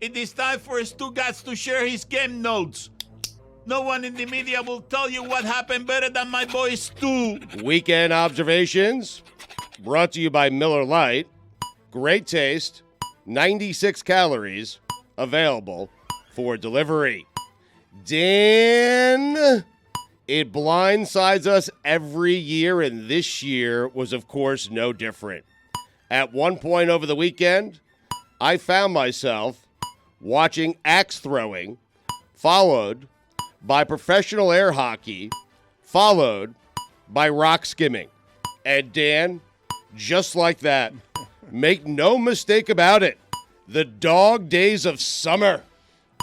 It is time for Stugotz to share his game notes. No one in the media will tell you what happened better than my boy Stu. Weekend observations brought to you by Miller Lite. Great taste, 96 calories, available for delivery. Dan, it blindsides us every year, and this year was, of course, no different. At one point over the weekend, I found myself watching axe throwing, followed by professional air hockey, followed by rock skimming. And Dan, just like that, make no mistake about it, the dog days of summer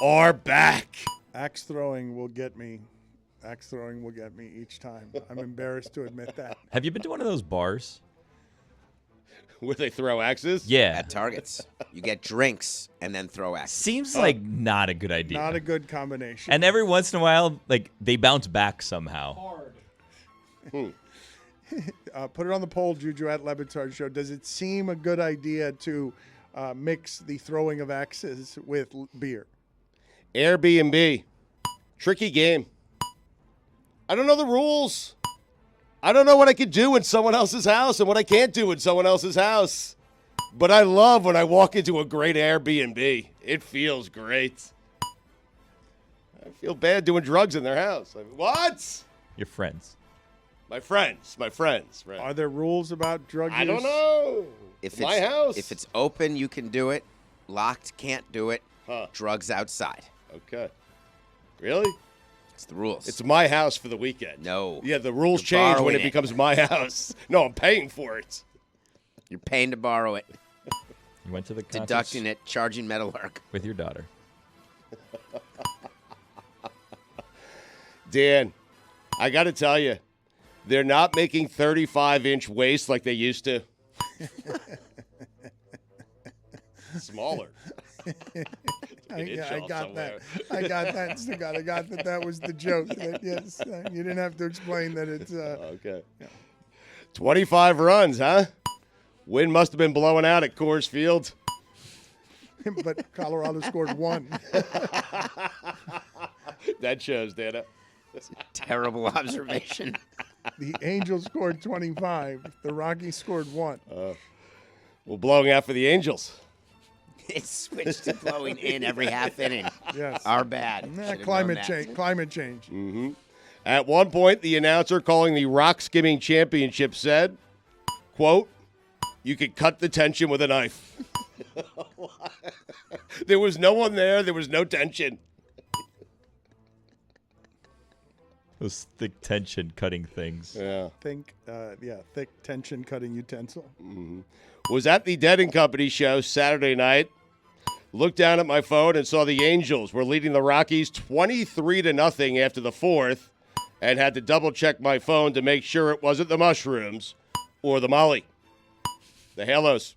are back. Axe throwing will get me. Axe throwing will get me each time. I'm embarrassed to admit that. Have you been to one of those bars? Where they throw axes? Yeah. At Targets. You get drinks and then throw axes. Seems like not a good idea. Not a good combination. And every once in a while, like, they bounce back somehow. Put it on the poll, Juju, at LeBatard Show. Does it seem a good idea to mix the throwing of axes with beer? Airbnb. Tricky game. I don't know the rules. I don't know what I can do in someone else's house and what I can't do in someone else's house. But I love when I walk into a great Airbnb. It feels great. I feel bad doing drugs in their house. What? Your friends. My friends. Right. Are there rules about drug use? I don't know. If My it's, house. If it's open, you can do it. Locked, can't do it. Huh. Drugs outside. Okay. Really? It's the rules. It's my house for the weekend. No. Yeah, the rules You're change when borrowing it it. becomes my house. No, I'm paying for it. You're paying to borrow it. You went to the concerts Deducting it, charging metalwork. with your daughter. Dan, I got to tell you, they're not making 35-inch waists like they used to. Smaller. I got that. I got that, Stugotz. I got that. That was the joke. Yes, you didn't have to explain that it's. Okay. Yeah. 25 runs, huh? Wind must have been blowing out at Coors Field. But Colorado scored 1. That shows, Dana. Terrible observation. The Angels scored 25. The Rockies scored 1. Well, blowing out for the Angels. It switched to blowing in every half inning. Yes. Our bad. Nah, Should've climate known that. change. Climate change. Mm-hmm. At one point, the announcer calling the rock skimming championship said, quote, "You could cut the tension with a knife." There was no one there. There was no tension. Those thick tension cutting things. Yeah. Thick tension cutting utensil. Was at the Dead & Company show Saturday night. Looked down at my phone and saw the Angels were leading the Rockies 23-0 after the fourth, and had to double-check my phone to make sure it wasn't the mushrooms or the Molly. The halos.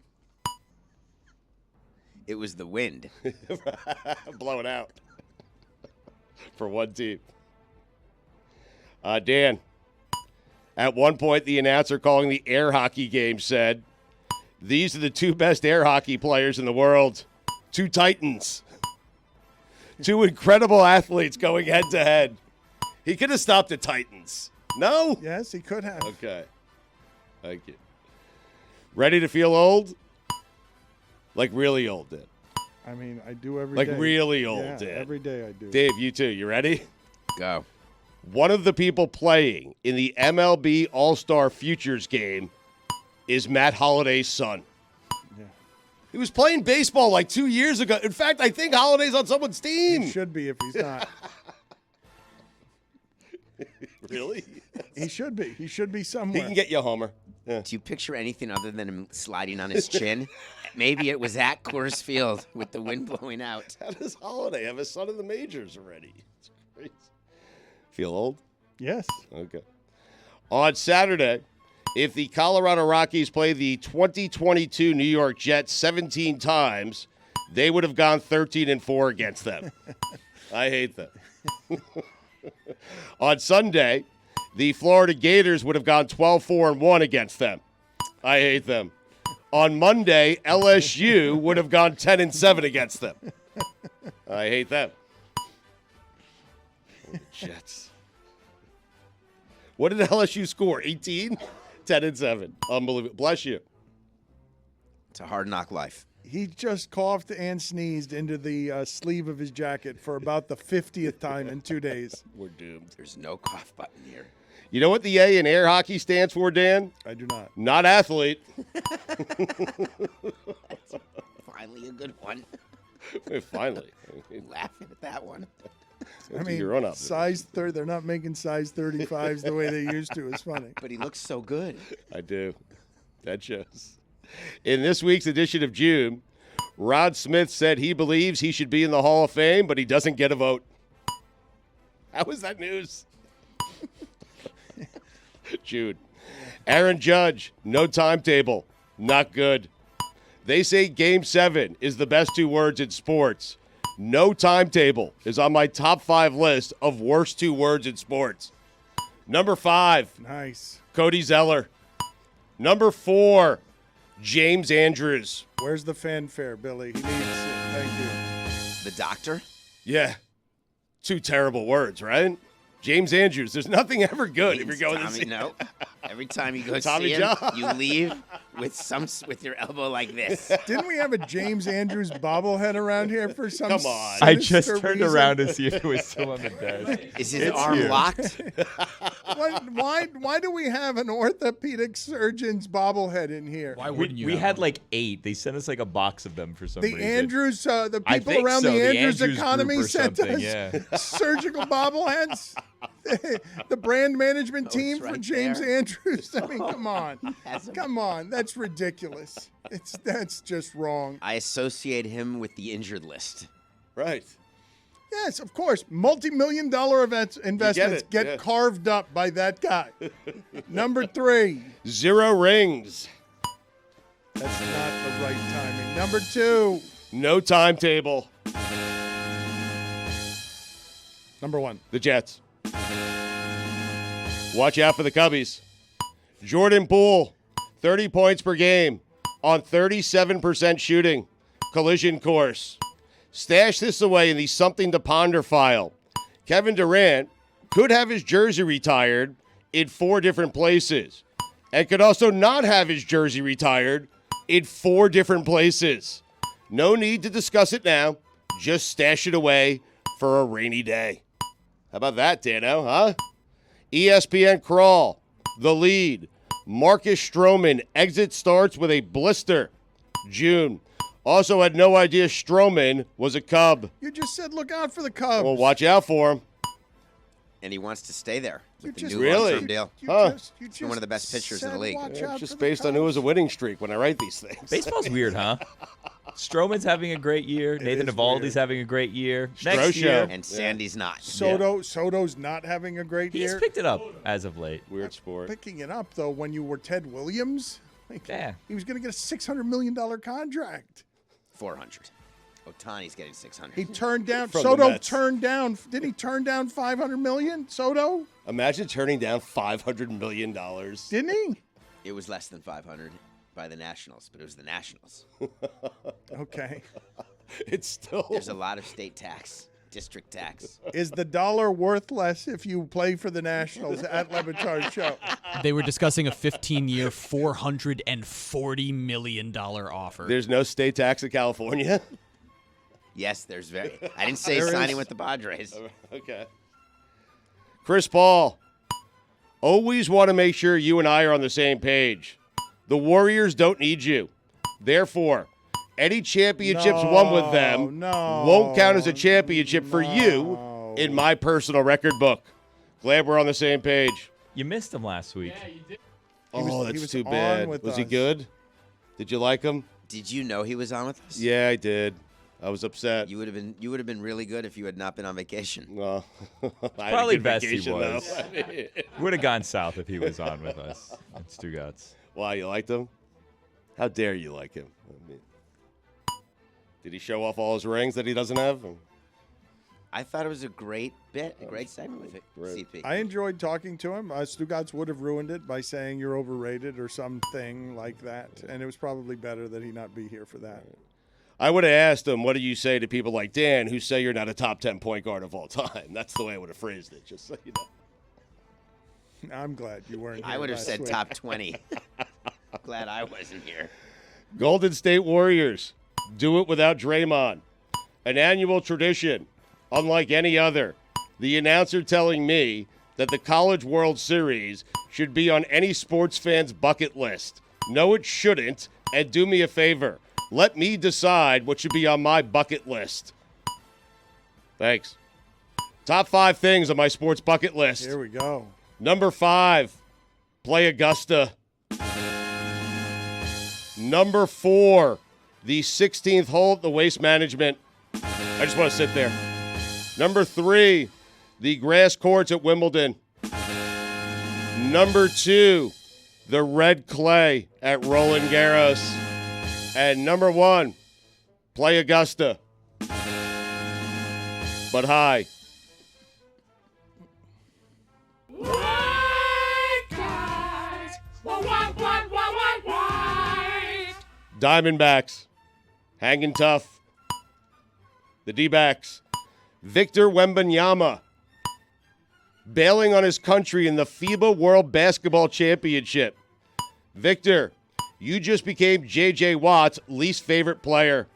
It was the wind. Blowing out for one team. Dan, at one point, the announcer calling the air hockey game said, "These are the two best air hockey players in the world. Two titans. Two incredible athletes going head-to-head." He could have stopped the Titans. No? Yes, he could have. Okay. Thank you. Ready to feel old? Like really old, Dan. I mean, I do every Like day. really old, Yeah, Dan. every day I do. Dave, you too. You ready? Go. One of the people playing in the MLB All-Star Futures game is Matt Holliday's son. Yeah. He was playing baseball like 2 years ago. In fact, I think Holliday's on someone's team. He should be if he's not. Really? He should be. He should be somewhere. He can get you a homer. Yeah. Do you picture anything other than him sliding on his chin? Maybe it was at Coors Field with the wind blowing out. How does Holliday have a son in the majors already? It's crazy. Feel old? Yes. Okay. On Saturday, if the Colorado Rockies play the 2022 New York Jets 17 times, they would have gone 13-4 against them. I hate them. On Sunday, the Florida Gators would have gone 12-4-1 against them. I hate them. On Monday, LSU would have gone 10-7 against them. I hate them. Jets. What did LSU score? 18? 10-7. Unbelievable. Bless you. It's a hard knock life. He just coughed and sneezed into the sleeve of his jacket for about the 50th time in 2 days. We're doomed. There's no cough button here. You know what the A in air hockey stands for, Dan? I do not. Not athlete. Finally a good one. Finally. Laughing at that one. I mean, your own size 30. They're not making size 35s the way they used to. It's funny. But he looks so good. I do. That shows. In this week's edition of June, Rod Smith said he believes he should be in the Hall of Fame, but he doesn't get a vote. How is that news? Jude. Aaron Judge, no timetable. Not good. They say Game 7 is the best 2 words in sports. No timetable is on my top 5 list of worst 2 words in sports. Number 5, Nice. Cody Zeller. Number 4, James Andrews. Where's the fanfare, Billy? He needs it. Thank you. The doctor? Yeah. 2 terrible words, right? James Andrews. There's nothing ever good if you're going to Tommy, see. no. Every time you go Tommy see him, John. you leave with your elbow like this. Didn't we have a James Andrews bobblehead around here for some Come on. I just sinister turned reason? around to see if it was still on the desk. Is his It's arm here. locked? Why do we have an orthopedic surgeon's bobblehead in here? Why wouldn't you? We have had one? like 8. They sent us like a box of them for some The reason. Andrews, the I people think around so, the the Andrews Andrews economy group or sent something, us yeah. surgical bobbleheads. The brand management team it's for right James there. Andrews. I mean, come on, Has him. come on, that's ridiculous. That's just wrong. I associate him with the injured list. Right. Yes, of course, multi-million-dollar investments it, get yeah. carved up by that guy. Number 3. 0 rings. That's not the right timing. Number 2. No timetable. Number 1. The Jets. Watch out for the Cubbies. Jordan Poole, 30 points per game on 37% shooting. Collision course. Stash this away in the something to ponder file. Kevin Durant could have his jersey retired in 4 different places and could also not have his jersey retired in 4 different places. No need to discuss it now. Just stash it away for a rainy day. How about that, Dano, huh? ESPN crawl. The lead. Marcus Stroman exit starts with a blister. June. Also had no idea Stroman was a Cub. You just said look out for the Cubs. Well, watch out for him. And he wants to stay there with the just- new Really? long-term deal. You Huh. you been one of the best pitchers in the said league. watch Yeah, out just for the based on who Cubs. has a winning streak when I write these things. Baseball's weird, huh? Stroman's having a great year. Nathan is Eovaldi's weird. having a great year. Stro Next show. year, And Sandy's not. Soto's not having a great he's year. picked it up as of late. Weird sport. Picking it up though when you were Ted Williams. Like, Yeah. he was going to get a $600 million contract. 400. Otani's getting 600. He turned down. From the Soto Mets. turned down. Did he turn down $500 million? Soto Imagine turning down $500 million. didn't he? It was less than 500 by the Nationals, but it was the Nationals. Okay. It's still. There's a lot of state tax, district tax. Is the dollar worth less if you play for the Nationals at LeBatard Show? They were discussing a 15-year, $440 million offer. There's no state tax in California. Yes, there's very. I didn't say There signing is. with the Padres. Okay. Chris Paul. Always want to make sure you and I are on the same page. The Warriors don't need you. Therefore, any championships won with them No, won't count as a championship for you no. in my personal record book. Glad we're on the same page. You missed him last week. Oh, he that's was too on bad. with Was he us. good? Did you like him? Did you know he was on with us? Yeah, I did. I was upset. You would have been really good if you had not been on vacation. Well, I had a Probably good best he vacation, though. was. Would have gone south if he was on with us at Stugotz. Wow, you liked him? How dare you like him? I mean, did he show off all his rings that he doesn't have? I thought it was a great bit, a great segment with it. Great. CP. I enjoyed talking to him. Stugotz would have ruined it by saying you're overrated or something like that, and it was probably better that he not be here for that. I would have asked him, what do you say to people like Dan who say you're not a top 10 point guard of all time? That's the way I would have phrased it, just so you know. I'm glad you weren't here I would have last said week. top 20. Glad I wasn't here. Golden State Warriors, do it without Draymond. An annual tradition, unlike any other. The announcer telling me that the College World Series should be on any sports fan's bucket list. No, it shouldn't. And do me a favor. Let me decide what should be on my bucket list. Thanks. Top 5 things on my sports bucket list. Here we go. Number 5, play Augusta. Number 4, the 16th hole at the Waste Management. I just want to sit there. Number 3, the grass courts at Wimbledon. Number 2, the red clay at Roland Garros. And number 1, play Augusta. But hi. Diamondbacks, hanging tough. The D-backs, Victor Wembanyama, bailing on his country in the FIBA World Basketball Championship. Victor, you just became J.J. Watt's least favorite player.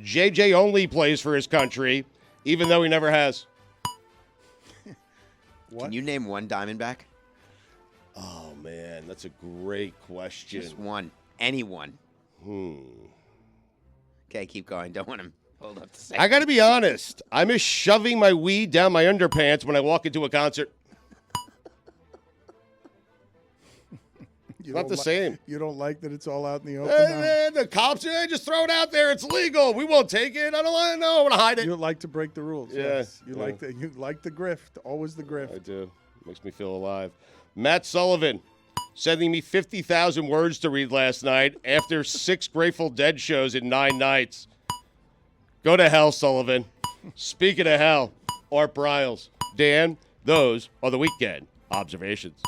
J.J. only plays for his country, even though he never has. What? Can you name one Diamondback? Oh, man, that's a great question. Just one. Anyone. Okay, keep going. Don't want to hold up the second. I got to be honest. I miss shoving my weed down my underpants when I walk into a concert. You Not don't the same. You don't like that it's all out in the open now? The cops, just throw it out there. It's legal. We won't take it. I don't want to know. I want to hide it. You like to break the rules. Yeah, Yes. You yeah. like the grift. Always the grift. I do. Makes me feel alive. Matt Sullivan sending me 50,000 words to read last night after 6 Grateful Dead shows in 9 nights. Go to hell, Sullivan. Speaking of hell, Art Briles. Dan, those are the weekend observations.